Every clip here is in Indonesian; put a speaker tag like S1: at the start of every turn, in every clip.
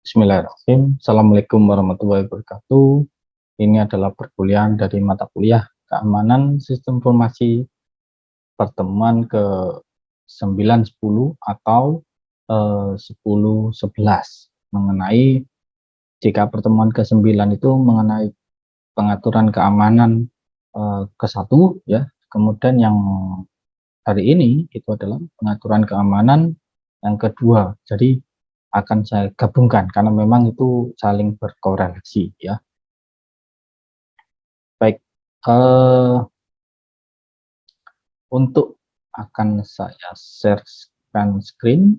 S1: Bismillahirrahmanirrahim. Assalamualaikum warahmatullahi wabarakatuh. Ini adalah perkuliahan dari mata kuliah Keamanan Sistem Informasi pertemuan ke 9, 10 atau 10, 11 mengenai jika pertemuan ke-9 itu mengenai pengaturan keamanan ke-1 ya. Kemudian yang hari ini itu adalah pengaturan keamanan yang kedua. Jadi akan saya gabungkan karena memang itu saling berkorelasi ya. Baik, untuk akan saya sharekan screen.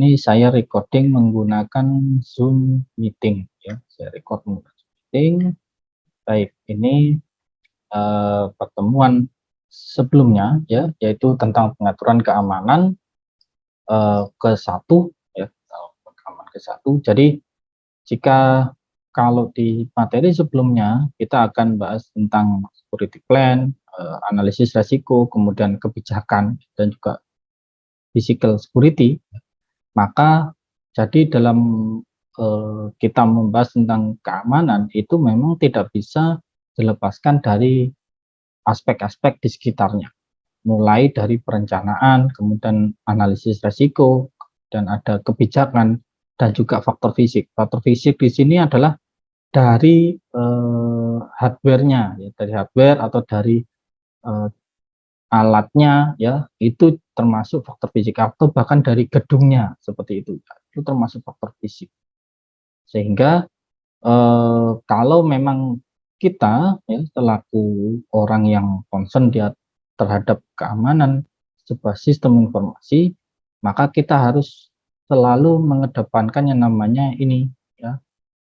S1: Ini saya recording menggunakan Zoom meeting ya. Saya record menggunakan Zoom meeting. Baik, ini pertemuan sebelumnya ya, yaitu tentang pengaturan keamanan ke-1 ya, keamanan ke-1. Jadi jika kalau di materi sebelumnya kita akan bahas tentang security plan, analisis resiko, kemudian kebijakan dan juga physical security, maka jadi dalam kita membahas tentang keamanan itu memang tidak bisa dilepaskan dari aspek-aspek di sekitarnya, mulai dari perencanaan, kemudian analisis resiko, dan ada kebijakan dan juga faktor fisik. Faktor fisik di sini adalah dari hardware-nya, ya, dari hardware atau dari alatnya, ya, itu termasuk faktor fisik, atau bahkan dari gedungnya seperti itu termasuk faktor fisik. Sehingga kalau memang kita ya selaku orang yang concern dia terhadap keamanan sebuah sistem informasi, maka kita harus selalu mengedepankan yang namanya ini ya,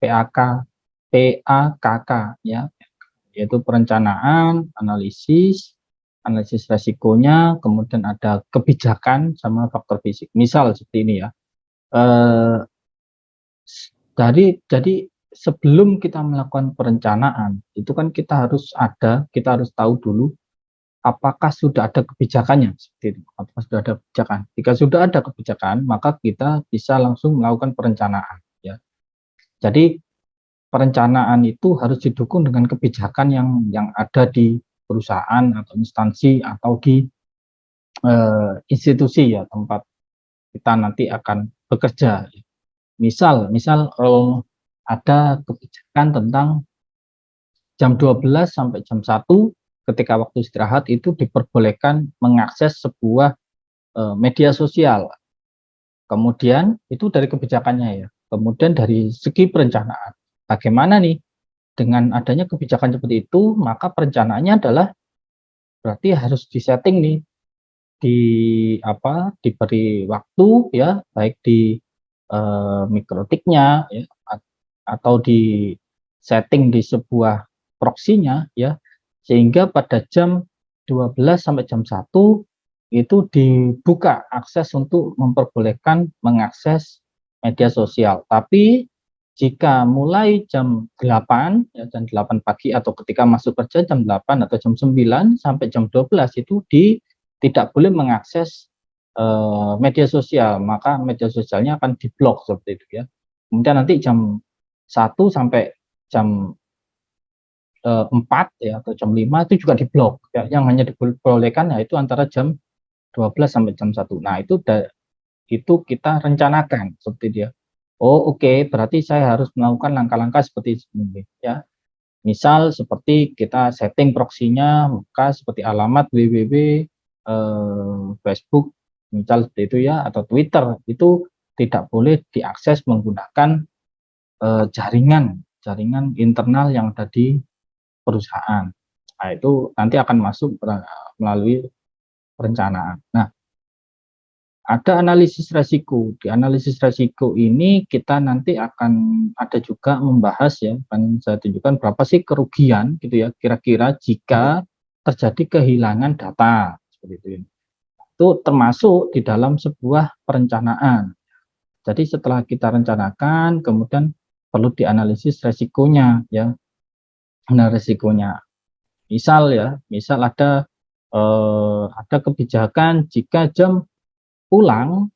S1: PAKK ya, yaitu perencanaan, analisis resikonya, kemudian ada kebijakan sama faktor fisik. Misal seperti ini ya. Jadi sebelum kita melakukan perencanaan, itu kan kita harus tahu dulu apakah sudah ada kebijakannya, seperti itu. Apakah sudah ada kebijakan? Jika sudah ada kebijakan, maka kita bisa langsung melakukan perencanaan. Ya. Jadi perencanaan itu harus didukung dengan kebijakan yang ada di perusahaan atau instansi atau di institusi ya tempat kita nanti akan bekerja. Misal ada kebijakan tentang jam 12 sampai jam 1 ketika waktu istirahat itu diperbolehkan mengakses sebuah media sosial. Kemudian itu dari kebijakannya ya. Kemudian dari segi perencanaan, bagaimana nih dengan adanya kebijakan seperti itu, maka perencanaannya adalah berarti harus disetting nih diberi waktu ya, baik di mikrotiknya ya, atau di setting di sebuah proksinya ya, sehingga pada jam 12 sampai jam 1 itu dibuka akses untuk memperbolehkan mengakses media sosial. Tapi jika mulai jam 8 ya, jam 8 pagi atau ketika masuk kerja jam 8 atau jam 9 sampai jam 12 itu tidak boleh mengakses media sosial, maka media sosialnya akan diblok seperti itu ya. Kemudian nanti jam 1 sampai jam 4 ya atau jam 5 itu juga diblok ya, yang hanya dibolehkan yaitu antara jam 12 sampai jam 1. Nah, itu kita rencanakan seperti dia. Oh, oke, berarti saya harus melakukan langkah-langkah seperti ini ya. Misal seperti kita setting proksinya, maka seperti alamat www Facebook misal seperti itu ya, atau Twitter itu tidak boleh diakses menggunakan jaringan internal yang ada di perusahaan. Nah, itu nanti akan masuk melalui perencanaan. Nah, ada analisis resiko. Di analisis resiko ini kita nanti akan ada juga membahas ya, akan saya tunjukkan berapa sih kerugian gitu ya, kira-kira jika terjadi kehilangan data seperti itu. Itu termasuk di dalam sebuah perencanaan. Jadi setelah kita rencanakan, kemudian perlu dianalisis resikonya ya. Nah, resikonya. Misal ada kebijakan jika jam pulang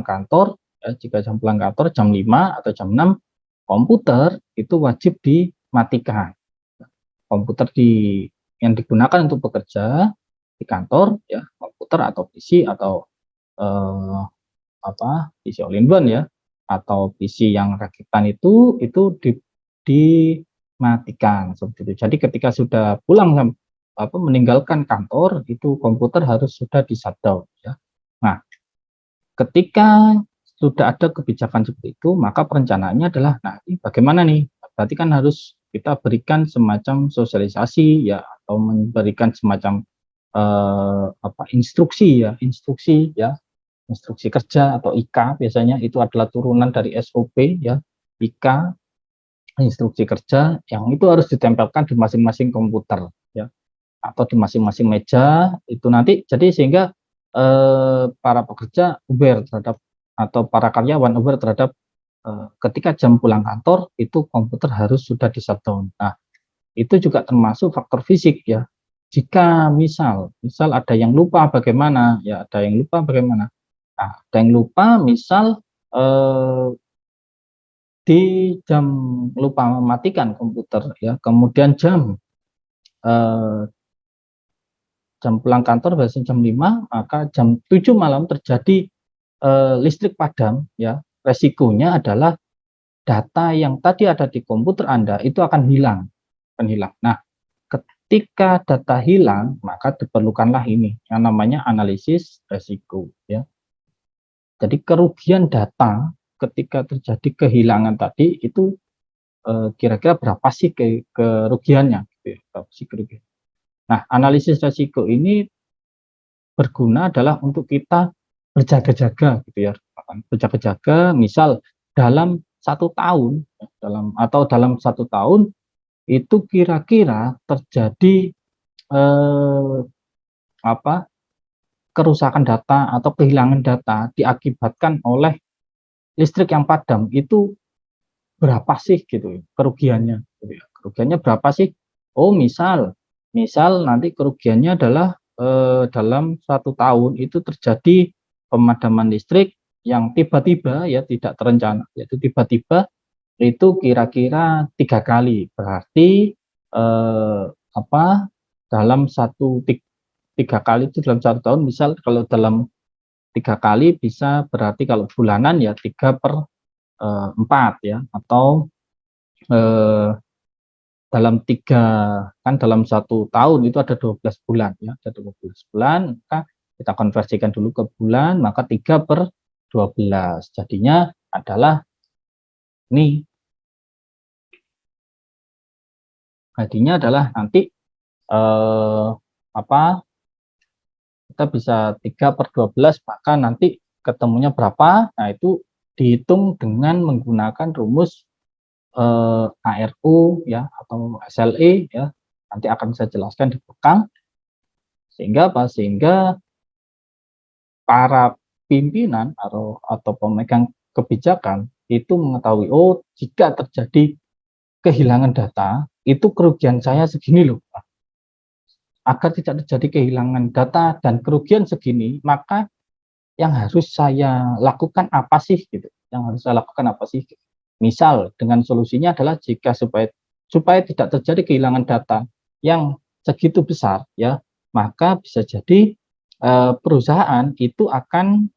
S1: kantor ya. Jika jam pulang kantor jam 5 atau jam 6, komputer itu wajib dimatikan. Komputer yang digunakan untuk bekerja di kantor ya, komputer atau PC atau eh, PC all in one ya, atau PC yang rakitan itu dimatikan seperti itu. Jadi ketika sudah pulang meninggalkan kantor itu komputer harus sudah di shutdown ya. Nah, ketika sudah ada kebijakan seperti itu, maka perencanaannya adalah, nah ini bagaimana nih? Berarti kan harus kita berikan semacam sosialisasi ya, atau memberikan semacam instruksi ya, instruksi kerja atau IK biasanya itu adalah turunan dari SOP ya, IK, instruksi kerja yang itu harus ditempelkan di masing-masing komputer ya, atau di masing-masing meja itu nanti, jadi sehingga para pekerja aware terhadap, atau para karyawan aware terhadap ketika jam pulang kantor itu komputer harus sudah di shutdown. Nah, itu juga termasuk faktor fisik ya. Jika misal ada yang lupa bagaimana ya, ada yang lupa bagaimana. Nah, ada yang lupa misal di jam lupa mematikan komputer ya, kemudian eh, jam pulang kantor biasanya jam 5, maka jam 7 malam terjadi listrik padam ya, resikonya adalah data yang tadi ada di komputer Anda itu akan hilang. Nah, ketika data hilang, maka diperlukanlah ini yang namanya analisis resiko ya. Jadi kerugian data ketika terjadi kehilangan tadi itu kira-kira berapa sih kerugiannya gitu ya, berapa sih kerugian. Nah, analisis resiko ini berguna adalah untuk kita berjaga-jaga gitu ya, berjaga-jaga misal dalam 1 tahun dalam 1 tahun itu kira-kira terjadi eh, apa kerusakan data atau kehilangan data diakibatkan oleh listrik yang padam itu berapa sih gitu kerugiannya gitu ya. Kerugiannya berapa sih? Oh, misal nanti kerugiannya adalah dalam 1 tahun itu terjadi pemadaman listrik yang tiba-tiba ya, tidak terencana, yaitu tiba-tiba itu kira-kira 3 kali, berarti eh, apa dalam 3 kali itu dalam 1 tahun, misal kalau dalam 3 kali bisa berarti kalau bulanan ya 3/4 ya, atau eh, dalam 1 tahun itu ada 12 bulan ya, ada 12 bulan, maka kita konversikan dulu ke bulan, maka 3/12 jadinya adalah ini, nanti eh, apa kita bisa 3/12, maka nanti ketemunya berapa. Nah, itu dihitung dengan menggunakan rumus ARU ya, atau SLE ya, nanti akan saya jelaskan di belakang, sehingga para pimpinan atau pemegang kebijakan itu mengetahui, oh jika terjadi kehilangan data itu kerugian saya segini loh. Agar tidak terjadi kehilangan data dan kerugian segini, maka yang harus saya lakukan apa sih gitu. Yang harus saya lakukan apa sih? Misal dengan solusinya adalah jika supaya tidak terjadi kehilangan data yang segitu besar ya, maka bisa jadi perusahaan itu akan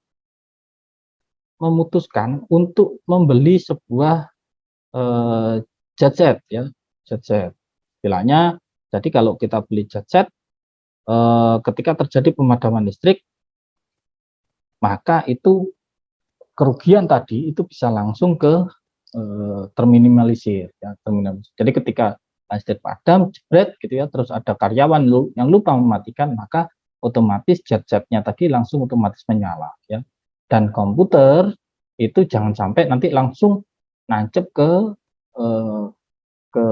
S1: memutuskan untuk membeli sebuah genset ya, genset. Istilahnya, jadi kalau kita beli genset ketika terjadi pemadaman listrik, maka itu kerugian tadi itu bisa langsung ke terminimalisir ya, terminimalisir. Jadi ketika listrik padam jebret gitu ya, terus ada karyawan yang lupa mematikan, maka otomatis jet-jetnya tadi langsung otomatis menyala ya. Dan komputer itu jangan sampai nanti langsung nancep eh, ke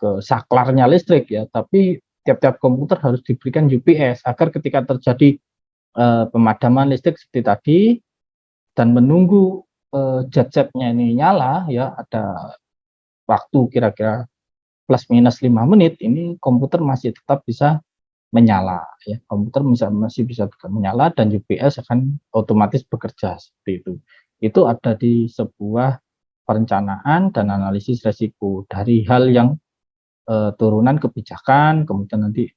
S1: ke saklarnya listrik ya, tapi tiap-tiap komputer harus diberikan UPS agar ketika terjadi pemadaman listrik seperti tadi dan menunggu jet-jetnya ini nyala ya, ada waktu kira-kira plus minus 5 menit, ini komputer masih tetap bisa menyala ya, komputer masih bisa tetap menyala dan UPS akan otomatis bekerja seperti itu. itu ada di sebuah perencanaan dan analisis resiko dari hal yang turunan kebijakan, kemudian nanti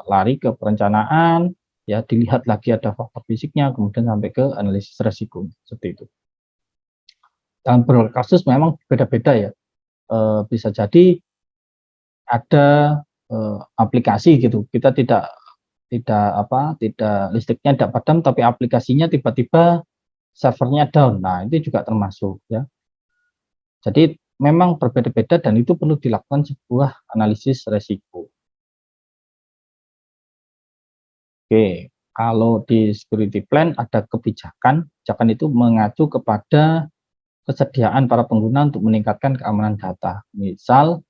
S1: lari ke perencanaan, ya dilihat lagi ada faktor fisiknya, kemudian sampai ke analisis resiko seperti itu. Dalam beberapa kasus memang beda-beda ya, bisa jadi ada aplikasi gitu, kita tidak listriknya tidak padam, tapi aplikasinya tiba-tiba servernya down. Nah, itu juga termasuk ya. Jadi memang berbeda-beda dan itu perlu dilakukan sebuah analisis resiko. Oke, kalau di security plan ada kebijakan, kebijakan itu mengacu kepada kesediaan para pengguna untuk meningkatkan keamanan data. Misal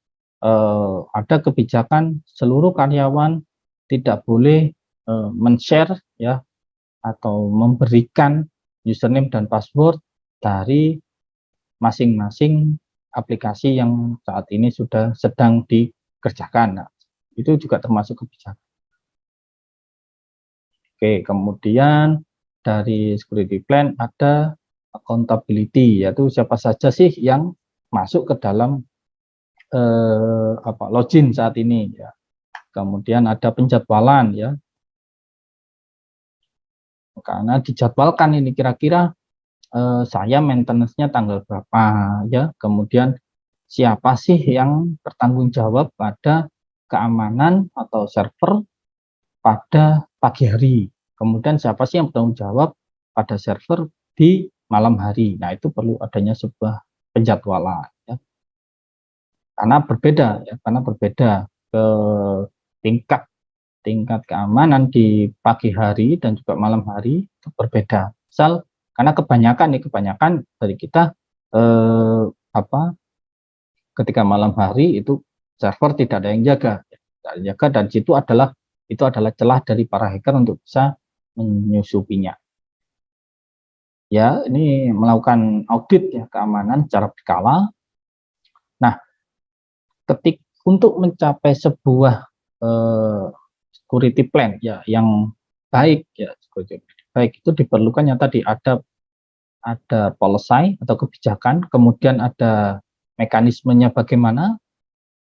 S1: ada kebijakan seluruh karyawan tidak boleh men-share ya atau memberikan username dan password dari masing-masing aplikasi yang saat ini sudah sedang dikerjakan. Nah, itu juga termasuk kebijakan. Oke, kemudian dari security plan ada accountability, yaitu siapa saja sih yang masuk ke dalam login saat ini ya. Kemudian ada penjadwalan ya, karena dijadwalkan ini kira-kira saya maintenance-nya tanggal berapa ya. Kemudian siapa sih yang bertanggung jawab pada keamanan atau server pada pagi hari. Kemudian siapa sih yang bertanggung jawab pada server di malam hari. Nah, itu perlu adanya sebuah penjadwalan ya. Karena berbeda ya, karena berbeda ke tingkat tingkat keamanan di pagi hari dan juga malam hari itu berbeda. Misal karena kebanyakan dari kita eh, apa ketika malam hari itu server tidak ada yang jaga, dan itu adalah celah dari para hacker untuk bisa menyusupinya. Ya, ini melakukan audit ya keamanan secara berkala. Nah, untuk mencapai sebuah security plan ya yang baik ya, baik itu diperlukan yang tadi ada policy atau kebijakan, kemudian ada mekanismenya bagaimana,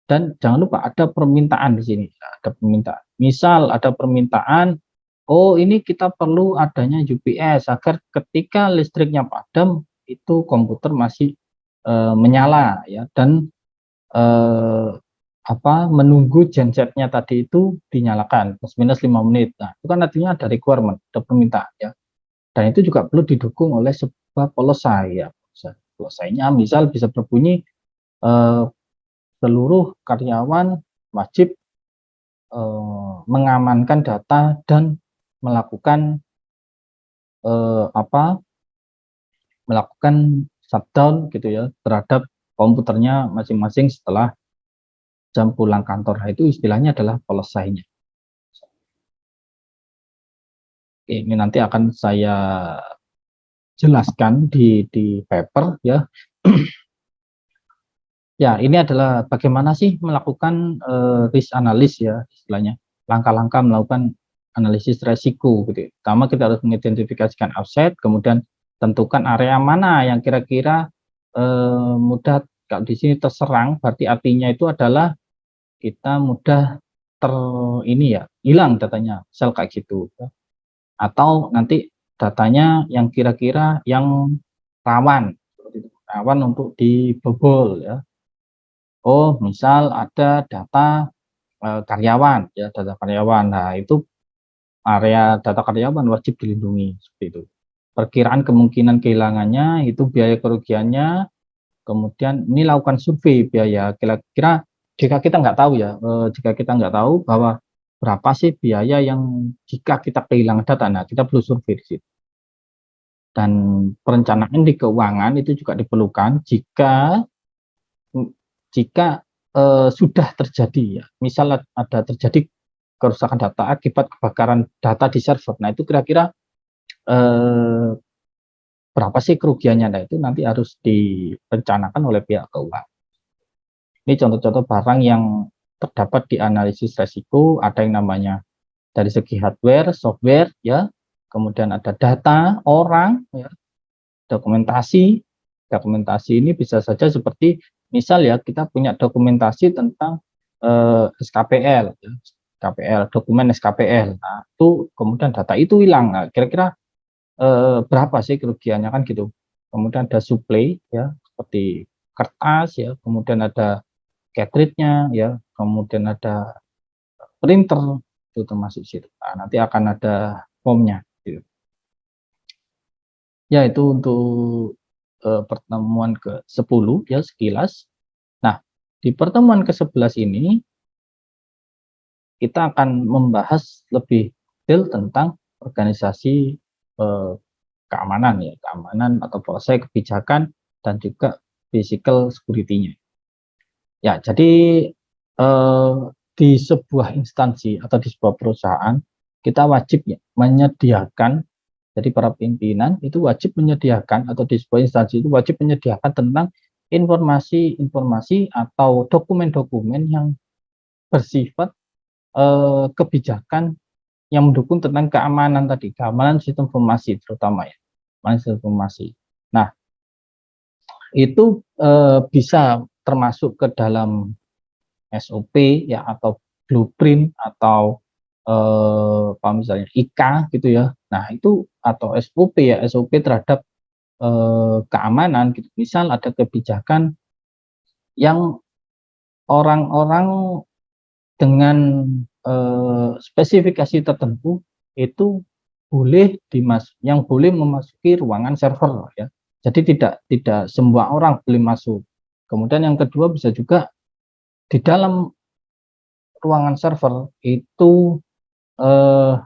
S1: dan jangan lupa ada permintaan di sini, ada permintaan. Misal ada permintaan, oh ini kita perlu adanya UPS agar ketika listriknya padam itu komputer masih menyala ya, dan menunggu gensetnya tadi itu dinyalakan plus minus 5 menit. Nah, itu kan artinya ada requirement, ada permintaan ya. Dan itu juga perlu didukung oleh sebuah policy ya. Policy-nya misal bisa berbunyi seluruh karyawan wajib mengamankan data dan melakukan melakukan shutdown gitu ya terhadap komputernya masing-masing setelah jam pulang kantor. Nah, itu istilahnya adalah policy-nya. Ini nanti akan saya jelaskan di paper ya. Ya, ini adalah bagaimana sih melakukan risk analysis ya istilahnya. Langkah-langkah melakukan analisis resiko gitu. Pertama kita harus mengidentifikasikan aset, kemudian tentukan area mana yang kira-kira mudah, kalau di sini terserang berarti artinya itu adalah kita mudah hilang datanya, misal kayak gitu. Atau nanti datanya yang kira-kira yang rawan untuk dibobol ya. Oh, misal ada data karyawan ya, data karyawan. Nah, itu area data karyawan wajib dilindungi seperti itu. Perkiraan kemungkinan kehilangannya itu biaya kerugiannya, kemudian ini lakukan survei biaya kira-kira jika kita nggak tahu ya, jika kita nggak tahu bahwa berapa sih biaya yang jika kita kehilangan data, nah kita perlu survei di situ. Dan perencanaan di keuangan itu juga diperlukan jika sudah terjadi ya, misal ada terjadi kerusakan data akibat kebakaran data di server. Nah, itu kira-kira berapa sih kerugiannya? Nah, itu nanti harus direncanakan oleh pihak keuangan. Ini contoh-contoh barang yang terdapat di analisis resiko, ada yang namanya dari segi hardware, software, ya, kemudian ada data orang, ya, Dokumentasi, dokumentasi ini bisa saja seperti misal ya kita punya dokumentasi tentang SKPL, ya, SKPL, dokumen SKPL. Nah, itu kemudian data itu hilang. Nah, kira-kira berapa sih kerugiannya kan gitu. Kemudian ada suplai ya seperti kertas ya, kemudian ada cartridge-nya ya, kemudian ada printer itu termasuk situ. Nah, nanti akan ada formnya gitu. Ya itu untuk pertemuan ke-10 ya sekilas. Nah, di pertemuan ke-11 ini kita akan membahas lebih detail tentang organisasi eh, keamanan ya, keamanan atau proses kebijakan dan juga physical security-nya. Ya, jadi di sebuah instansi atau di sebuah perusahaan kita wajib ya menyediakan, jadi para pimpinan itu wajib menyediakan atau di sebuah instansi itu wajib menyediakan tentang informasi-informasi atau dokumen-dokumen yang bersifat kebijakan yang mendukung tentang keamanan tadi, keamanan sistem informasi terutama ya, keamanan sistem informasi. Nah, itu bisa termasuk ke dalam SOP ya atau blueprint atau apa misalnya IK gitu ya. Nah, itu atau SOP ya, SOP terhadap keamanan gitu. Misal ada kebijakan yang orang-orang dengan spesifikasi tertentu itu yang boleh memasuki ruangan server ya. Jadi tidak semua orang boleh masuk. Kemudian yang kedua bisa juga di dalam ruangan server itu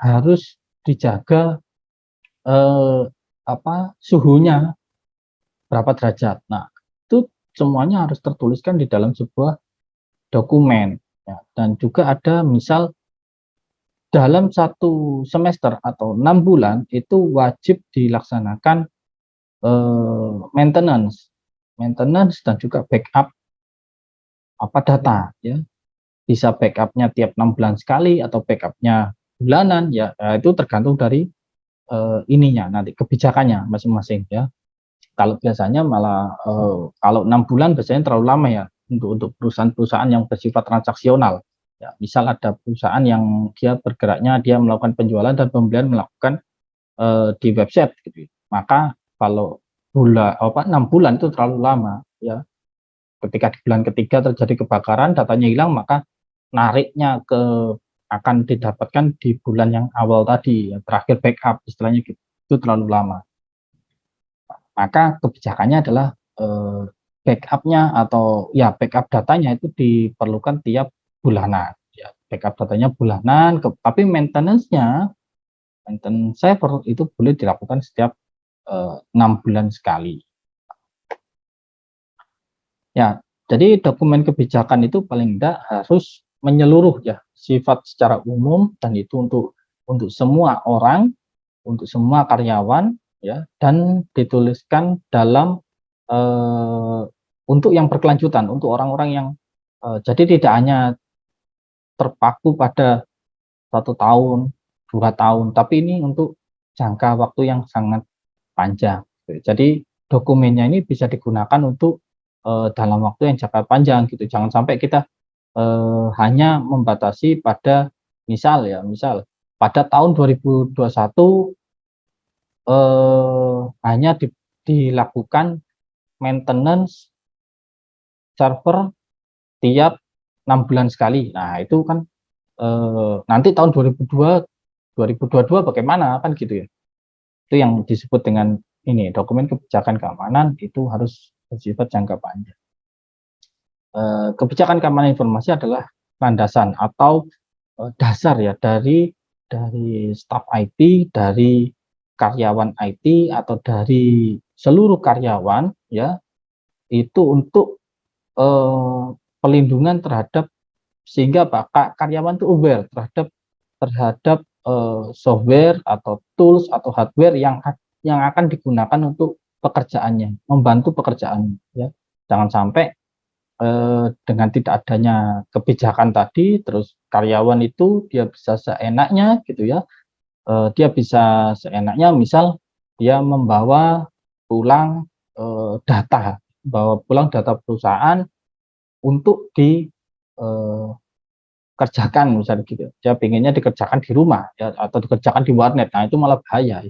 S1: harus dijaga suhunya berapa derajat. Nah, itu semuanya harus tertuliskan di dalam sebuah dokumen ya. Dan juga ada misal dalam satu semester atau 6 bulan itu wajib dilaksanakan maintenance dan juga backup data ya. Bisa backupnya tiap 6 bulan sekali atau backupnya bulanan ya, itu tergantung dari ininya nanti kebijakannya masing-masing ya. Kalau biasanya malah kalau 6 bulan biasanya terlalu lama ya untuk perusahaan-perusahaan yang bersifat transaksional. Ya, misal ada perusahaan yang dia bergeraknya dia melakukan penjualan dan pembelian melakukan di website gitu. Maka kalau 6 bulan itu terlalu lama ya. Ketika di bulan ketiga terjadi kebakaran, datanya hilang, maka nariknya akan didapatkan di bulan yang awal tadi, yang terakhir backup istilahnya gitu. Itu terlalu lama. Maka kebijakannya adalah backupnya atau ya backup datanya itu diperlukan tiap bulanan. Ya, backup datanya bulanan, tapi maintenance-nya, maintenance server itu boleh dilakukan setiap 6 bulan sekali. Ya, jadi dokumen kebijakan itu paling tidak harus menyeluruh ya, sifat secara umum dan itu untuk semua orang, untuk semua karyawan ya, dan dituliskan dalam untuk yang berkelanjutan, untuk orang-orang yang jadi tidak hanya terpaku pada 1 tahun, 2 tahun, tapi ini untuk jangka waktu yang sangat panjang. Jadi dokumennya ini bisa digunakan untuk dalam waktu yang jangka panjang gitu. Jangan sampai kita hanya membatasi pada misal pada tahun 2021 hanya dilakukan maintenance server tiap 6 bulan sekali. Nah, itu kan nanti tahun 2022 bagaimana kan gitu ya. Itu yang disebut dengan ini dokumen kebijakan keamanan itu harus bersifat jangka panjang. Kebijakan keamanan informasi adalah landasan atau dasar ya dari staf IT, dari karyawan IT atau dari seluruh karyawan ya itu untuk pelindungan terhadap sehingga karyawan itu aware terhadap software atau tools atau hardware yang akan digunakan untuk pekerjaannya, membantu pekerjaannya ya. Jangan sampai dengan tidak adanya kebijakan tadi, terus karyawan itu dia bisa seenaknya gitu ya, dia bisa seenaknya misal dia membawa pulang bawa pulang data perusahaan untuk kerjakan misalnya gitu. Dia pengennya dikerjakan di rumah ya atau dikerjakan di warnet. Nah, itu malah bahaya.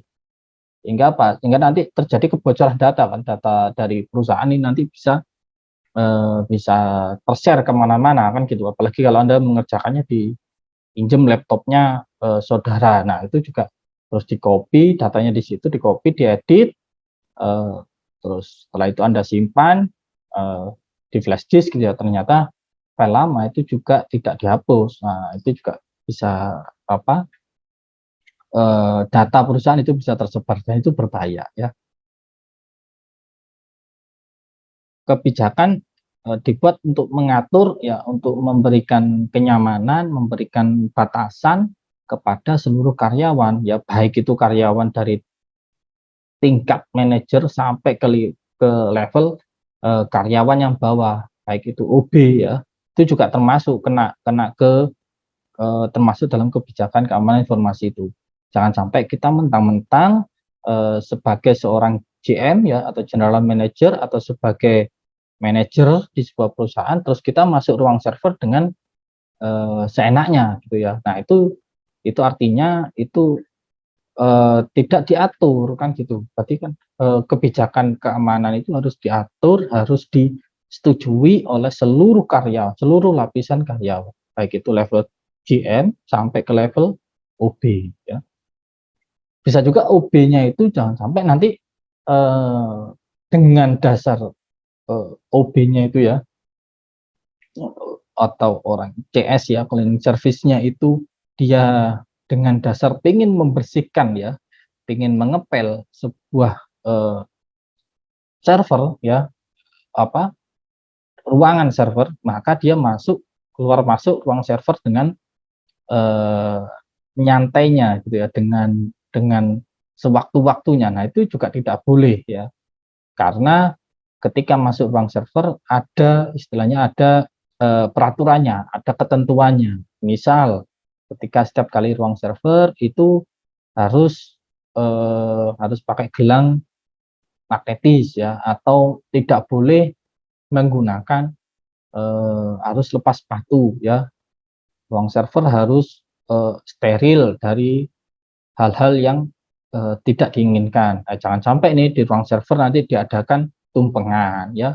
S1: Sehingga apa? Sehingga nanti terjadi kebocoran data kan, data dari perusahaan ini nanti bisa tershare kemana-mana kan gitu. Apalagi kalau Anda mengerjakannya di pinjam laptopnya saudara. Nah, itu juga terus di copy datanya di situ, di copy, diedit, terus setelah itu Anda simpan di flash disk gitu ya. Ternyata file lama itu juga tidak dihapus. Nah, itu juga bisa apa? Data perusahaan itu bisa tersebar dan itu berbahaya ya. Kebijakan dibuat untuk mengatur ya, untuk memberikan kenyamanan, memberikan batasan kepada seluruh karyawan ya, baik itu karyawan dari tingkat manajer sampai ke level karyawan yang bawah, baik itu OB ya, itu juga termasuk kena kena ke termasuk dalam kebijakan keamanan informasi itu. Jangan sampai kita mentang-mentang sebagai seorang GM ya atau general manager atau sebagai manajer di sebuah perusahaan terus kita masuk ruang server dengan seenaknya gitu ya. Nah, itu artinya itu tidak diatur kan gitu. Berarti kan kebijakan keamanan itu harus diatur, harus disetujui oleh seluruh karyawan, seluruh lapisan karyawan, baik itu level GM sampai ke level OB ya. Bisa juga OB-nya itu jangan sampai nanti dengan dasar OB-nya itu ya atau orang CS ya, cleaning service-nya itu dia dengan dasar pengen membersihkan ya, pengen mengepel sebuah server ya, apa ruangan server, maka dia keluar masuk ruang server dengan eh, nyantainya gitu ya, dengan sewaktu-waktunya. Nah, itu juga tidak boleh ya, karena ketika masuk ruang server ada istilahnya ada peraturannya, ada ketentuannya. Misal ketika setiap kali ruang server itu harus pakai gelang magnetis ya, atau tidak boleh menggunakan harus lepas sepatu ya. Ruang server harus steril dari hal-hal yang tidak diinginkan. Nah, jangan sampai nih di ruang server nanti diadakan tumpengan ya.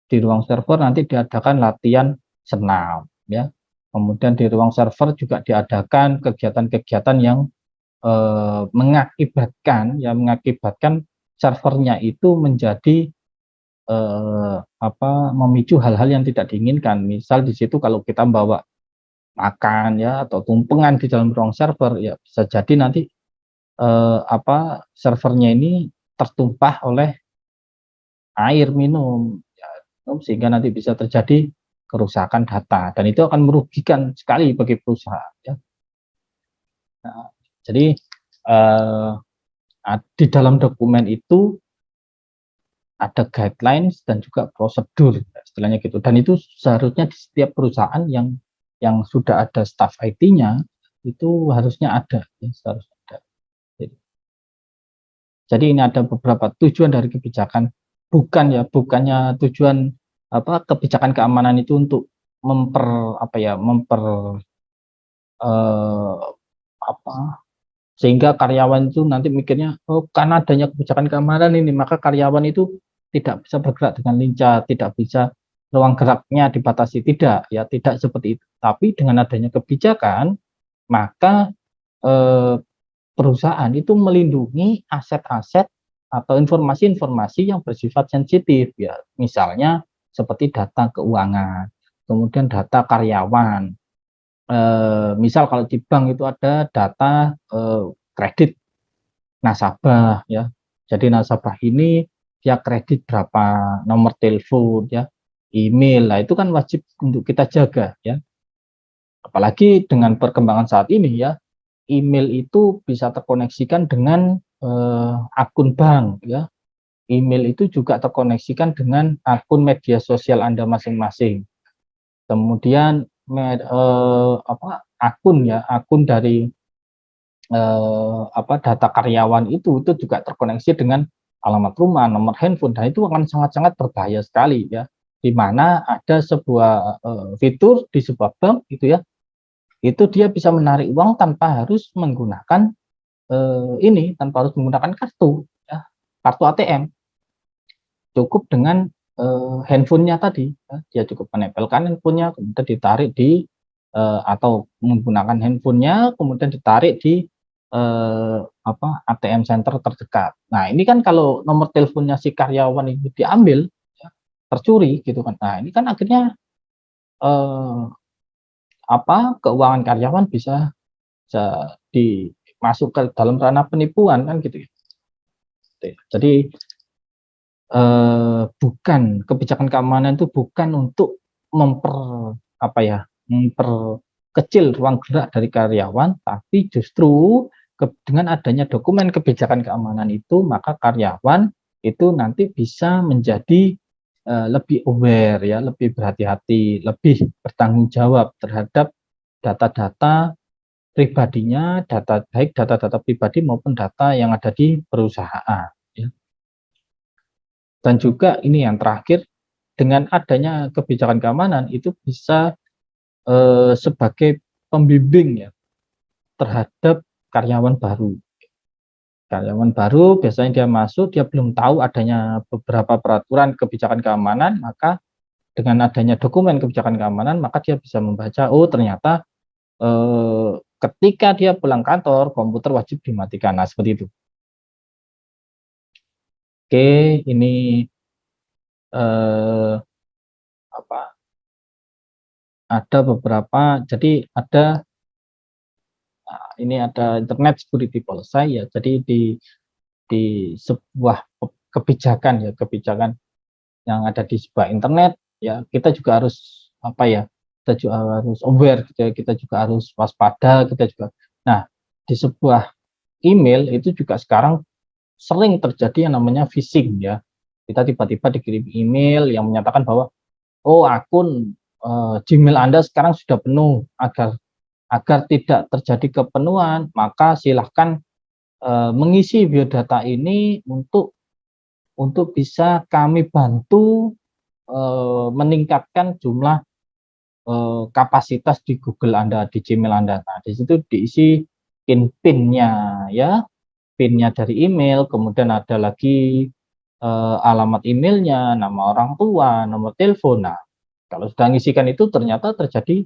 S1: Di ruang server nanti diadakan latihan senam ya. Kemudian di ruang server juga diadakan kegiatan-kegiatan yang mengakibatkan servernya itu menjadi memicu hal-hal yang tidak diinginkan. Misal di situ kalau kita bawa makan ya atau tumpengan di dalam ruang server ya bisa jadi nanti servernya ini tertumpah oleh air minum ya, sehingga nanti bisa terjadi kerusakan data dan itu akan merugikan sekali bagi perusahaan ya. Nah, jadi eh, di dalam dokumen itu ada guidelines dan juga prosedur istilahnya gitu, dan itu seharusnya di setiap perusahaan yang sudah ada staff IT-nya itu harusnya ada ya, seharusnya ada. Jadi ini ada beberapa tujuan dari kebijakan, bukannya tujuan kebijakan keamanan itu untuk memper apa ya memper eh, apa sehingga karyawan itu nanti mikirnya, oh karena adanya kebijakan keamanan ini maka karyawan itu tidak bisa bergerak dengan lincah, tidak bisa ruang geraknya dibatasi, tidak ya, tidak seperti itu. Tapi dengan adanya kebijakan maka eh, perusahaan itu melindungi aset-aset atau informasi-informasi yang bersifat sensitif ya, misalnya seperti data keuangan, kemudian data karyawan. Misal kalau di bank itu ada data kredit nasabah ya. Jadi nasabah ini dia kredit berapa, nomor telepon ya, email. Nah, itu kan wajib untuk kita jaga ya. Apalagi dengan perkembangan saat ini ya, email itu bisa terkoneksikan dengan akun bank ya. Email itu juga terkoneksikan dengan akun media sosial Anda masing-masing. Kemudian akun dari data karyawan itu juga terkoneksi dengan alamat rumah, nomor handphone, dan itu akan sangat-sangat berbahaya sekali ya. Di mana ada sebuah fitur di sebuah bank gitu ya, itu dia bisa menarik uang tanpa harus menggunakan tanpa harus menggunakan kartu ya, kartu ATM. Cukup dengan handphonenya tadi ya, dia cukup menempelkan handphonenya kemudian ditarik di atau menggunakan handphonenya kemudian ditarik di ATM center terdekat. Nah, ini kan kalau nomor teleponnya si karyawan itu diambil ya, tercuri gitu kan. Nah, ini kan akhirnya eh, keuangan karyawan bisa dimasuk ke dalam ranah penipuan kan gitu ya. Jadi bukan kebijakan keamanan itu bukan untuk memperkecil ruang gerak dari karyawan, tapi justru dengan adanya dokumen kebijakan keamanan itu, maka karyawan itu nanti bisa menjadi lebih aware ya, lebih berhati-hati, lebih bertanggung jawab terhadap data-data pribadinya, baik data-data pribadi maupun data yang ada di perusahaan. Ya. Dan juga ini yang terakhir, dengan adanya kebijakan keamanan itu bisa sebagai pembimbing ya terhadap karyawan baru. Karyawan baru biasanya dia masuk, dia belum tahu adanya beberapa peraturan kebijakan keamanan, maka dengan adanya dokumen kebijakan keamanan, maka dia bisa membaca, oh ternyata ketika dia pulang kantor, komputer wajib dimatikan. Nah, seperti itu. Oke, ini eh, apa? Ada beberapa, jadi ada ini ada Internet Security Policy ya. Jadi di sebuah kebijakan ya, kebijakan yang ada di sebuah internet ya, kita juga harus kita juga harus aware gitu ya, kita juga harus waspada, kita juga. Nah, di sebuah email itu juga sekarang sering terjadi yang namanya phishing ya. Kita tiba-tiba dikirim email yang menyatakan bahwa oh akun Gmail Anda sekarang sudah penuh, agar tidak terjadi kepenuhan, maka silahkan mengisi biodata ini untuk bisa kami bantu meningkatkan jumlah kapasitas di Google Anda, di Gmail Anda. Nah, di situ diisi PIN-nya ya, PIN-nya dari email, kemudian ada lagi alamat emailnya, nama orang tua, nomor telepon. Nah, kalau sudah ngisikan itu ternyata terjadi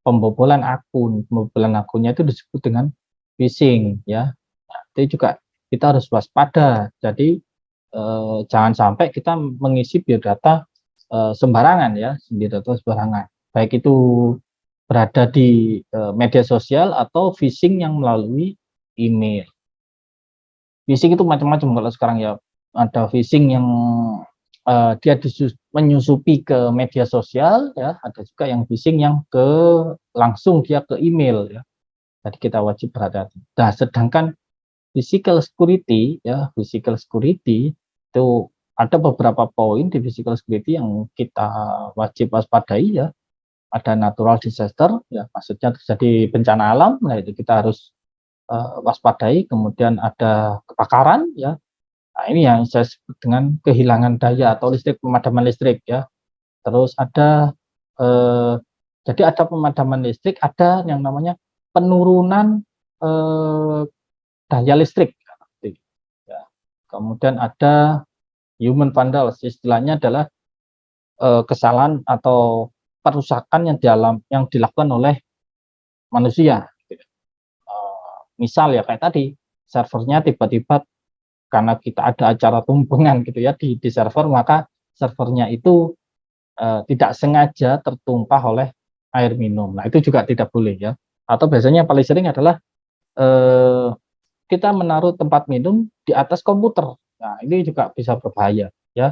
S1: pembobolan akun. Pembobolan akunnya itu disebut dengan phishing ya. Nah, itu juga kita harus waspada. Jadi jangan sampai kita mengisi biodata sembarangan ya, biodata sembarangan. Baik itu berada di media sosial atau phishing yang melalui email. Phishing itu macam-macam kalau sekarang ya. Ada phishing yang dia menyusupi ke media sosial ya, ada juga yang phishing yang langsung dia ke email ya. Jadi kita wajib berhati-hati. Nah, sedangkan physical security ya, physical security itu ada beberapa poin di physical security yang kita wajib waspadai ya. Ada natural disaster ya, maksudnya terjadi bencana alam, nah itu kita harus waspadai. Kemudian ada kebakaran ya. Nah, ini yang saya sebut dengan kehilangan daya atau listrik, pemadaman listrik ya. Terus ada jadi ada pemadaman listrik, ada yang namanya penurunan eh, daya listrik. Ya. Kemudian ada human vandals, istilahnya adalah kesalahan atau perusakan yang dilakukan oleh manusia. Misal ya kayak tadi, servernya tiba-tiba karena kita ada acara tumpengan gitu ya di server, maka servernya itu tidak sengaja tertumpah oleh air minum. Nah, itu juga tidak boleh ya. Atau biasanya yang paling sering adalah eh, kita menaruh tempat minum di atas komputer. Nah, ini juga bisa berbahaya ya.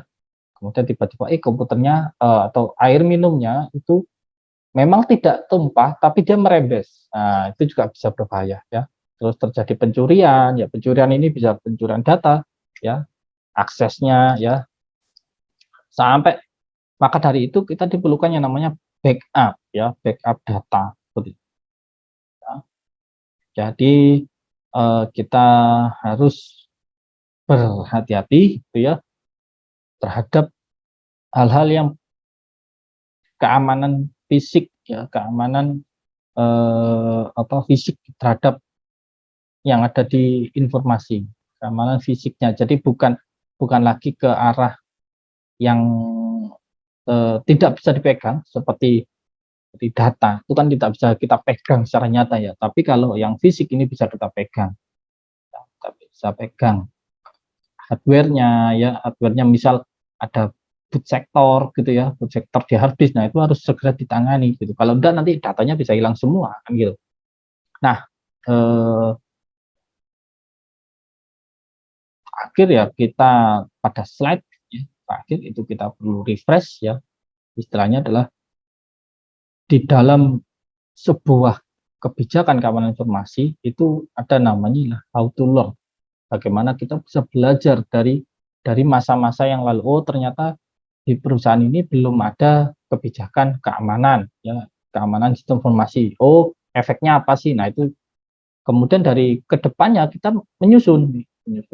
S1: Kemudian tiba-tiba komputernya atau air minumnya itu memang tidak tumpah tapi dia merembes. Nah, itu juga bisa berbahaya ya. Terus terjadi pencurian, ya pencurian ini bisa pencurian data ya, aksesnya ya. Sampai maka dari itu kita diperlukan yang namanya backup ya, backup data. Ya. Jadi kita harus berhati-hati gitu ya terhadap hal-hal yang keamanan fisik ya, keamanan fisik terhadap yang ada di informasi, keamanan fisiknya. Jadi bukan bukan lagi ke arah yang tidak bisa dipegang seperti data, itu kan tidak bisa kita pegang secara nyata ya. Tapi kalau yang fisik ini bisa kita pegang, kita bisa pegang hardware-nya ya, hardware-nya misal ada boot sector gitu ya, boot sector di hard disk, nah itu harus segera ditangani gitu. Kalau enggak nanti datanya bisa hilang semua kan gitu. Nah, akhir ya kita pada slide ya, terakhir itu kita perlu refresh ya. Istilahnya adalah di dalam sebuah kebijakan keamanan informasi itu ada namanya how to learn. Bagaimana kita bisa belajar dari masa-masa yang lalu. Oh, ternyata di perusahaan ini belum ada kebijakan keamanan ya, keamanan sistem informasi. Oh, efeknya apa sih? Nah, itu kemudian dari kedepannya kita menyusun.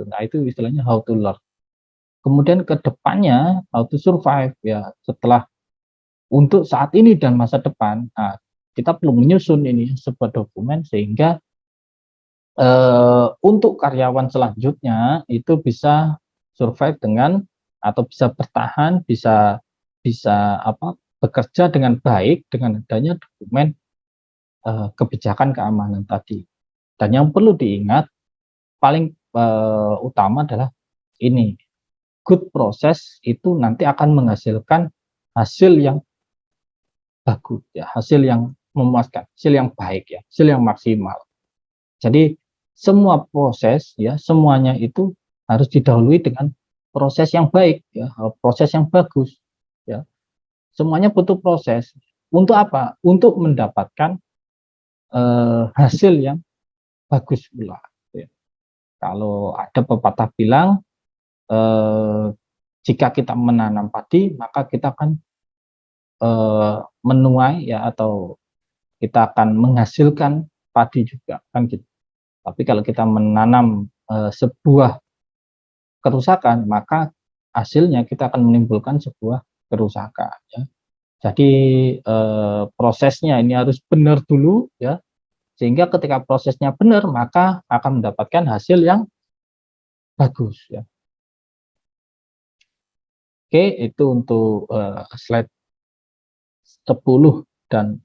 S1: Nah, itu istilahnya how to learn. Kemudian kedepannya how to survive ya, setelah untuk saat ini dan masa depan. Nah, kita perlu menyusun ini sebuah dokumen sehingga untuk karyawan selanjutnya itu bisa survive dengan atau bisa bertahan, bisa bisa bekerja dengan baik dengan adanya dokumen kebijakan keamanan tadi. Dan yang perlu diingat paling utama adalah ini, good proses itu nanti akan menghasilkan hasil yang bagus ya, hasil yang memuaskan, hasil yang baik ya, hasil yang maksimal. Jadi semua proses ya, semuanya itu harus didahului dengan proses yang baik ya, proses yang bagus ya. Semuanya butuh proses. Untuk apa? Untuk mendapatkan hasil yang bagus pula ya. Kalau ada pepatah bilang jika kita menanam padi maka kita akan menuai ya, atau kita akan menghasilkan padi juga kan gitu. Tapi kalau kita menanam sebuah kerusakan, maka hasilnya kita akan menimbulkan sebuah kerusakan ya. Jadi prosesnya ini harus benar dulu ya, sehingga ketika prosesnya benar maka akan mendapatkan hasil yang bagus ya. Oke, itu untuk slide 10 dan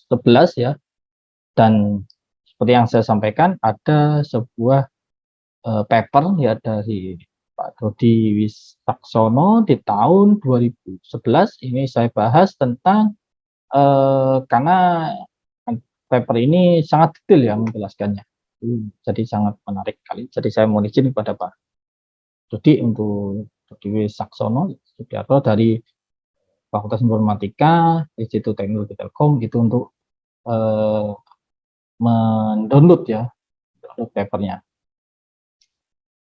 S1: 11 ya. Dan seperti yang saya sampaikan, ada sebuah paper ya dari Pak Dodi Wisaksono di tahun 2011. Ini saya bahas tentang karena paper ini sangat detail ya menjelaskannya. Jadi sangat menarik sekali. Jadi saya mohon izin kepada Pak Dodi untuk Dodi Wisaksono Sudiarto dari Fakultas Informatika Institut Teknologi Telkom itu untuk mendownload ya, download papernya.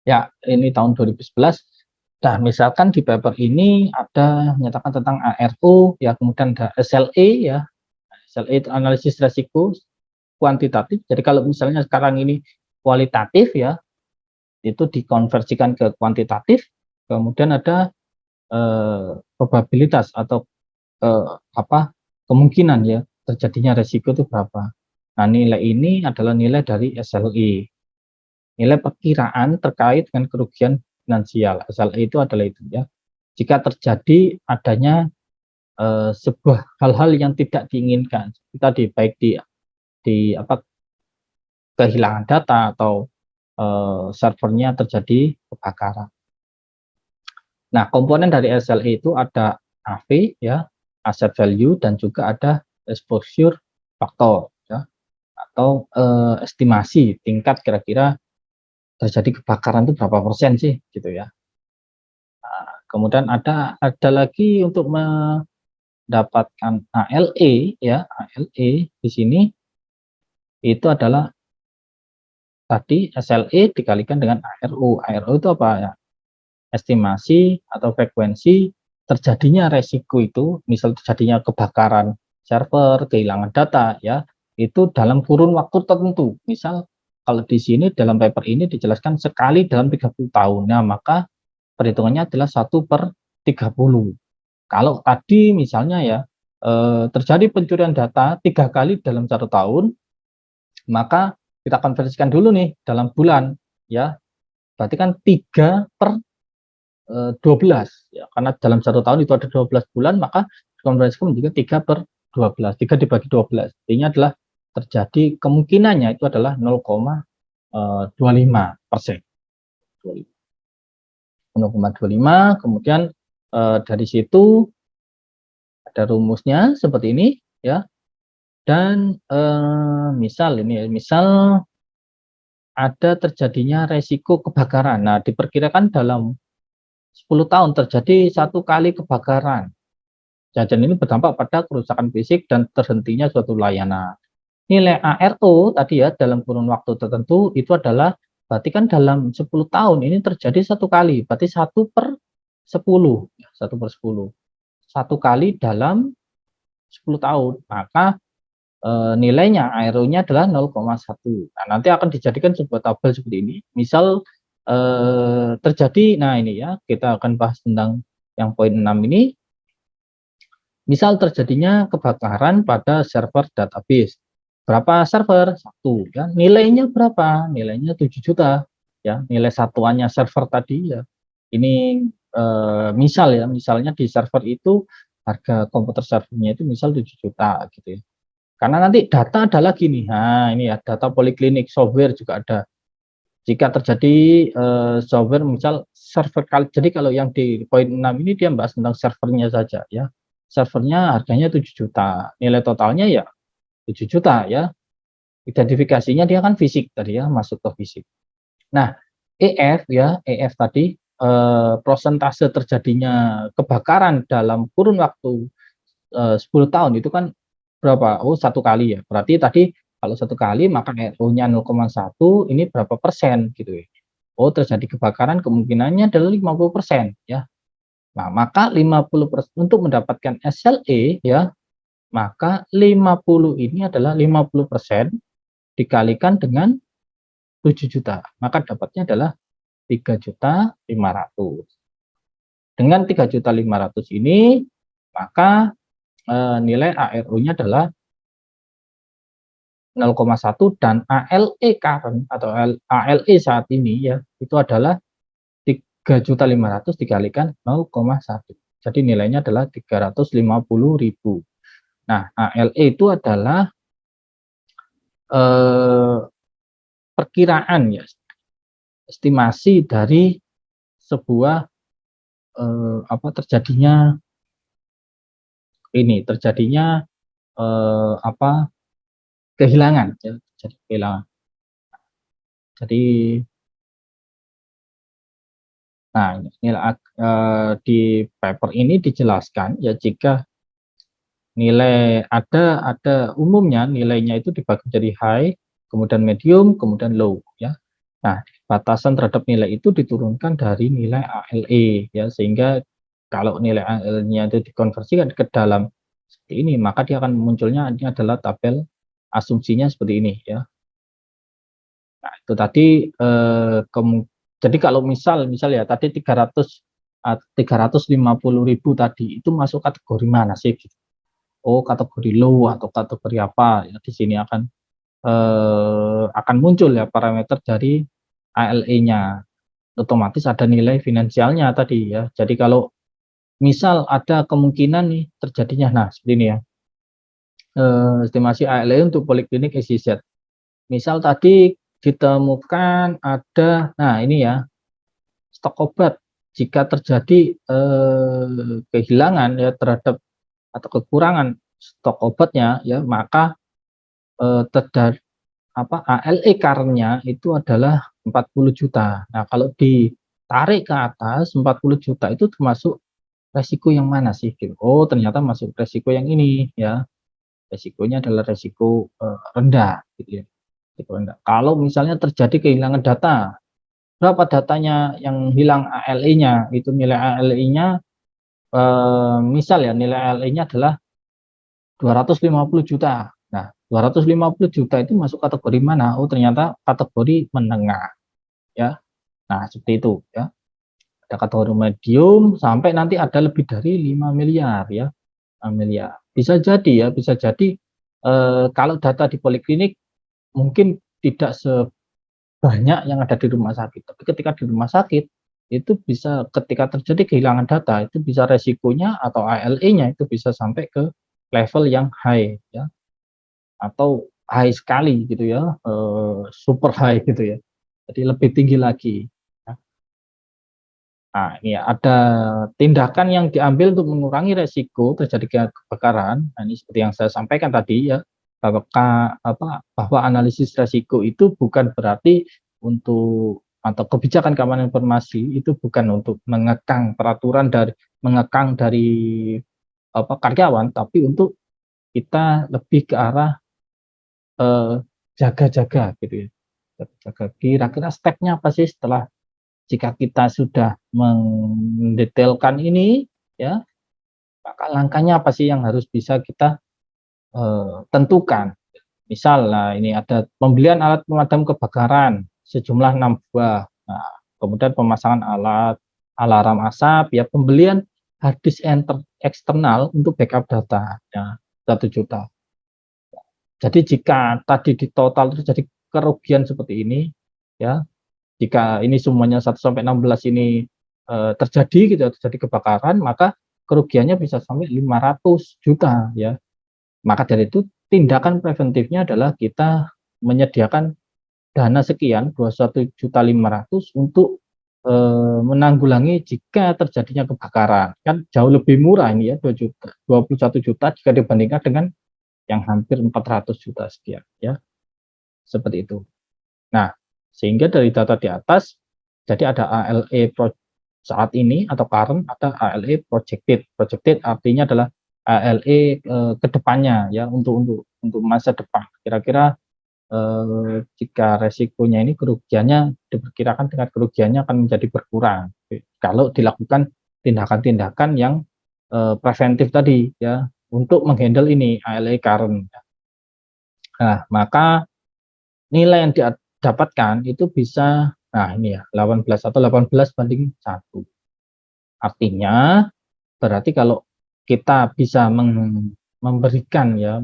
S1: Ya, ini tahun 2011. Nah, misalkan di paper ini ada menyatakan tentang ARO, ya kemudian ada SLE ya. SLE itu analisis resiko kuantitatif. Jadi kalau misalnya sekarang ini kualitatif ya, itu dikonversikan ke kuantitatif. Kemudian ada probabilitas atau kemungkinan ya terjadinya resiko itu berapa. Nah, nilai ini adalah nilai dari SLE. Nilai perkiraan terkait dengan kerugian finansial. SLE itu adalah itu ya. Jika terjadi adanya sebuah hal-hal yang tidak diinginkan, kita baik di kehilangan data atau servernya terjadi kebakaran. Nah, komponen dari SLE itu ada AV ya, asset value, dan juga ada exposure factor ya, atau estimasi tingkat kira-kira terjadi kebakaran itu berapa persen sih gitu ya. Nah, kemudian ada lagi untuk mendapatkan ALE ya, ALE di sini itu adalah tadi SLE dikalikan dengan ARO. ARO itu apa ya? Estimasi atau frekuensi terjadinya resiko itu, misal terjadinya kebakaran server, kehilangan data ya, itu dalam kurun waktu tertentu. Misal kalau di sini dalam paper ini dijelaskan sekali dalam 30 tahun. Nah, maka perhitungannya adalah 1/30. Kalau tadi misalnya ya terjadi pencurian data 3 kali dalam 1 tahun, maka kita konversikan dulu nih dalam bulan ya. Berarti kan 3/12 ya, karena dalam 1 tahun itu ada 12 bulan, maka dikonversikan menjadi 3/12. 3 dibagi 12. Artinya adalah terjadi kemungkinannya itu adalah 0,25%. 0,25, kemudian dari situ ada rumusnya seperti ini ya. Dan misal ini ya, misal ada terjadinya resiko kebakaran. Nah, diperkirakan dalam 10 tahun terjadi 1 kali kebakaran. Dan ini berdampak pada kerusakan fisik dan terhentinya suatu layanan. Nilai ARO tadi ya dalam kurun waktu tertentu itu adalah berarti kan dalam 10 tahun ini terjadi 1 kali, berarti 1/10, 1/10. 1 kali dalam 10 tahun. Maka nilainya ARO-nya adalah 0,1. Nah, nanti akan dijadikan sebuah tabel seperti ini. Misal terjadi, nah ini ya, kita akan bahas tentang yang poin 6 ini. Misal terjadinya kebakaran pada server database. Berapa server? 1 ya. Nilainya berapa? Nilainya 7 juta ya. Nilai satuannya server tadi ya. Ini misal ya, misalnya di server itu harga komputer servernya itu misal 7 juta gitu ya. Karena nanti data ada lagi nih. Nah, ini ya data poliklinik, software juga ada. Jika terjadi software misal server kali, jadi kalau yang di poin 6 ini dia bahas tentang servernya saja ya. Servernya harganya 7 juta. Nilai totalnya ya 7 juta ya. Identifikasinya dia kan fisik tadi ya, masuk ke fisik. Nah, EF ya, EF tadi prosentase terjadinya kebakaran dalam kurun waktu 10 tahun itu kan berapa? Oh, 1 kali ya. Berarti tadi kalau 1 kali maka RO-nya 0,1, ini berapa persen gitu ya. Oh, terjadi kebakaran kemungkinannya adalah 50% ya. Nah, maka 50% untuk mendapatkan SLE ya, maka 50 ini adalah 50% dikalikan dengan 7 juta. Maka dapatnya adalah 3.500.000. Dengan 3.500.000 ini, maka nilai ARO-nya adalah 0,1 dan ALE current atau ALE saat ini ya, itu adalah 3.500.000 dikalikan 0,1. Jadi nilainya adalah 350.000. Nah, ALE itu adalah perkiraan ya, estimasi dari sebuah terjadinya kehilangan ya, jadi kehilangan. Jadi nah, di paper ini dijelaskan ya, jika nilai ada umumnya nilainya itu dibagi jadi high, kemudian medium, kemudian low ya. Nah, batasan terhadap nilai itu diturunkan dari nilai ALE ya, sehingga kalau nilai ALE-nya itu dikonversikan ke dalam seperti ini, maka dia akan munculnya ini adalah tabel asumsinya seperti ini ya. Nah, itu tadi jadi kalau misal ya tadi 350.000 tadi itu masuk kategori mana sih gitu. Oh, kategori low atau kategori apa ya, di sini akan muncul ya parameter dari ALE-nya. Otomatis ada nilai finansialnya tadi ya. Jadi kalau misal ada kemungkinan nih terjadinya, nah seperti ini ya, estimasi ALE untuk poliklinik SIZ. Misal tadi ditemukan ada, nah ini ya, stok obat. Jika terjadi kehilangan ya terhadap atau kekurangan stok obatnya ya, maka ALE current-nya itu adalah 40 juta. Nah, kalau ditarik ke atas 40 juta itu termasuk resiko yang mana sih gitu. Oh, ternyata masuk resiko yang ini ya. Resikonya adalah resiko rendah gitu ya. Resiko rendah. Kalau misalnya terjadi kehilangan data, berapa datanya yang hilang ALE-nya? Itu nilai ALE-nya misal ya nilai ALE-nya adalah 250 juta. Nah, 250 juta itu masuk kategori mana? Oh, ternyata kategori menengah, ya. Nah, seperti itu, ya. Ada kategori medium sampai nanti ada lebih dari 5 miliar, ya. 5 miliar. Bisa jadi, ya, bisa jadi kalau data di poliklinik mungkin tidak sebanyak yang ada di rumah sakit. Tapi ketika di rumah sakit itu bisa, ketika terjadi kehilangan data itu bisa resikonya atau ALE-nya itu bisa sampai ke level yang high, ya, atau high sekali gitu, ya, super high gitu, ya. Jadi lebih tinggi lagi, ya. Nah, ini ya, ada tindakan yang diambil untuk mengurangi resiko terjadi kebakaran. Nah, ini seperti yang saya sampaikan tadi, ya, bahwa bahwa analisis resiko itu bukan berarti untuk, atau kebijakan keamanan informasi itu bukan untuk mengekang dari karyawan, tapi untuk kita lebih ke arah jaga-jaga gitu, ya. Jaga, kira-kira stepnya apa sih setelah, jika kita sudah mendetailkan ini, ya, maka langkahnya apa sih yang harus bisa kita tentukan. Misal, nah ini ada pembelian alat pemadam kebakaran sejumlah 6 buah. Nah, kemudian pemasangan alat alarm asap, ya, pembelian hard disk eksternal untuk backup data, ya, 1 juta. Jadi jika tadi di total terjadi kerugian seperti ini, ya, jika ini semuanya 1 sampai 16 ini terjadi gitu, terjadi kebakaran, maka kerugiannya bisa sampai 500 juta, ya. Maka dari itu tindakan preventifnya adalah kita menyediakan dana sekian, 21.500.000 untuk menanggulangi jika terjadinya kebakaran. Kan jauh lebih murah ini, ya, 21 juta jika dibandingkan dengan yang hampir 400 juta sekian, ya. Seperti itu. Nah, sehingga dari data di atas, jadi ada ALE saat ini atau current, ada ALE projected. Projected artinya adalah ALE ke depannya, ya, untuk masa depan. Kira-kira jika resikonya ini, kerugiannya diperkirakan tingkat kerugiannya akan menjadi berkurang kalau dilakukan tindakan-tindakan yang preventif tadi, ya, untuk menghandle ini ALE current. Nah, maka nilai yang didapatkan itu bisa, nah ini ya, 18 atau 18/1. Artinya berarti kalau kita bisa memberikan, ya,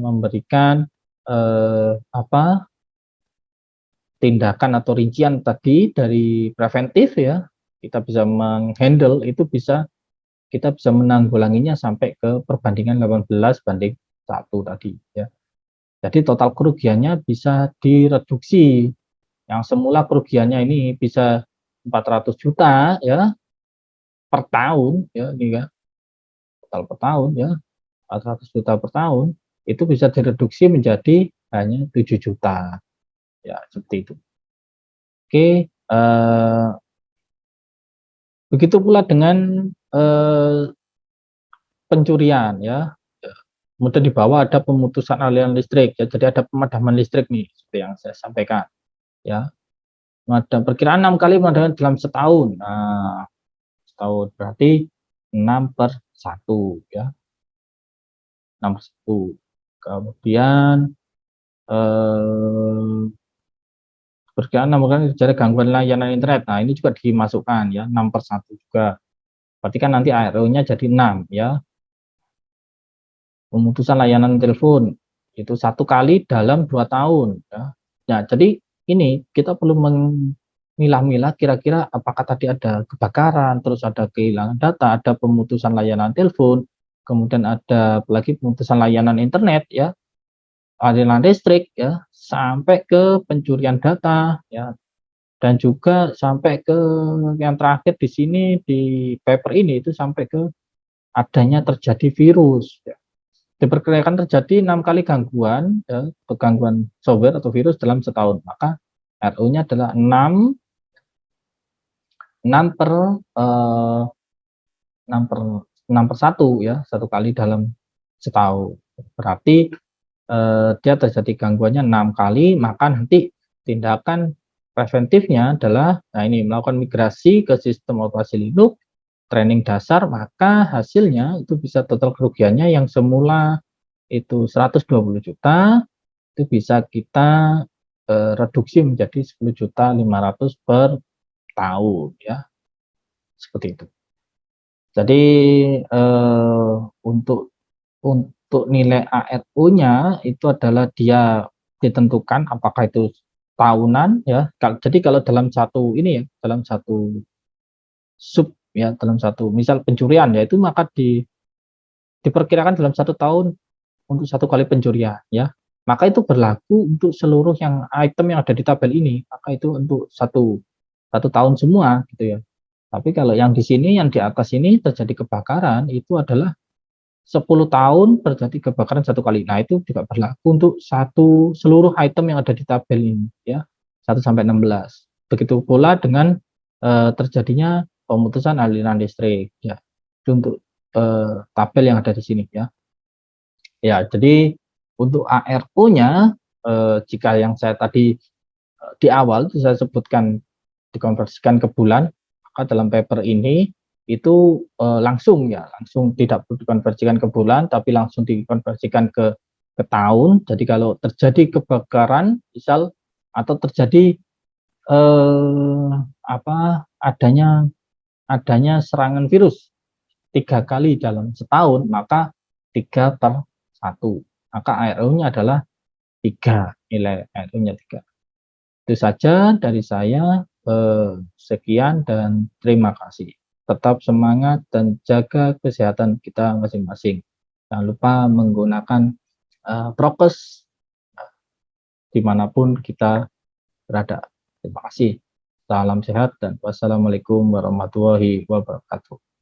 S1: tindakan atau rincian tadi dari preventif, ya, kita bisa menghandle itu, kita bisa menanggulanginya sampai ke perbandingan 18/1 tadi, ya. Jadi total kerugiannya bisa direduksi. Yang semula kerugiannya ini bisa 400 juta, ya, per tahun, ya, ini kan total per tahun, ya, 400 juta per tahun, itu bisa direduksi menjadi hanya 7 juta, ya, seperti itu. Oke, begitu pula dengan pencurian, ya. Kemudian di bawah ada pemutusan aliran listrik, ya, jadi ada pemadaman listrik nih seperti yang saya sampaikan, ya. Perkiraan 6 kali pemadaman dalam setahun. Nah, setahun berarti 6/1, ya, 6/1. Kemudian perkiraan 6 kali terjadi gangguan layanan internet. Nah, ini juga dimasukkan, ya, 6/1 juga. Berarti kan nanti ARO-nya jadi 6, ya. Pemutusan layanan telepon itu 1 kali dalam 2 tahun, ya. Nah, jadi ini kita perlu memilah-milah kira-kira apakah tadi ada kebakaran, terus ada kehilangan data, ada pemutusan layanan telepon, kemudian ada apalagi pemutusan layanan internet, ya, aliran listrik, ya, sampai ke pencurian data, ya, dan juga sampai ke yang terakhir di sini di paper ini itu sampai ke adanya terjadi virus, ya. Diperkirakan terjadi 6 kali gangguan, ya, gangguan software atau virus dalam setahun. Maka RO-nya adalah 6 per 1, ya, 1 kali dalam setahun. Berarti dia terjadi gangguannya 6 kali, maka nanti tindakan preventifnya adalah, nah ini, melakukan migrasi ke sistem operasi Linux, training dasar, maka hasilnya itu bisa total kerugiannya yang semula itu 120 juta, itu bisa kita reduksi menjadi 10.500.000 per tahun ya, seperti itu. Jadi untuk nilai ARO-nya itu adalah dia ditentukan apakah itu tahunan ya. Jadi kalau dalam satu ini ya, dalam satu sub ya, dalam satu misal pencurian ya itu maka diperkirakan dalam 1 tahun untuk 1 kali pencurian ya. Maka itu berlaku untuk seluruh yang item yang ada di tabel ini. Maka itu untuk satu tahun semua gitu ya. Tapi kalau yang di sini yang di atas ini terjadi kebakaran itu adalah 10 tahun terjadi kebakaran 1 kali. Nah, itu juga berlaku untuk seluruh item yang ada di tabel ini ya. 1 sampai 16. Begitu pula dengan terjadinya pemutusan aliran listrik ya. Itu untuk tabel yang ada di sini ya. Ya, jadi untuk ARO-nya jika yang saya tadi di awal itu saya sebutkan dikonversikan ke bulan, maka dalam paper ini itu langsung ya, langsung tidak perlu dikonversikan ke bulan, tapi langsung dikonversikan ke tahun. Jadi kalau terjadi kebakaran, misal atau terjadi adanya serangan virus 3 kali dalam setahun, maka 3/1. Maka ARO-nya adalah 3, nilai ARO-nya 3. Itu saja dari saya. Sekian dan terima kasih. Tetap semangat dan jaga kesehatan kita masing-masing. Jangan lupa menggunakan prokes dimanapun kita berada. Terima kasih. Salam sehat dan wassalamualaikum warahmatullahi wabarakatuh.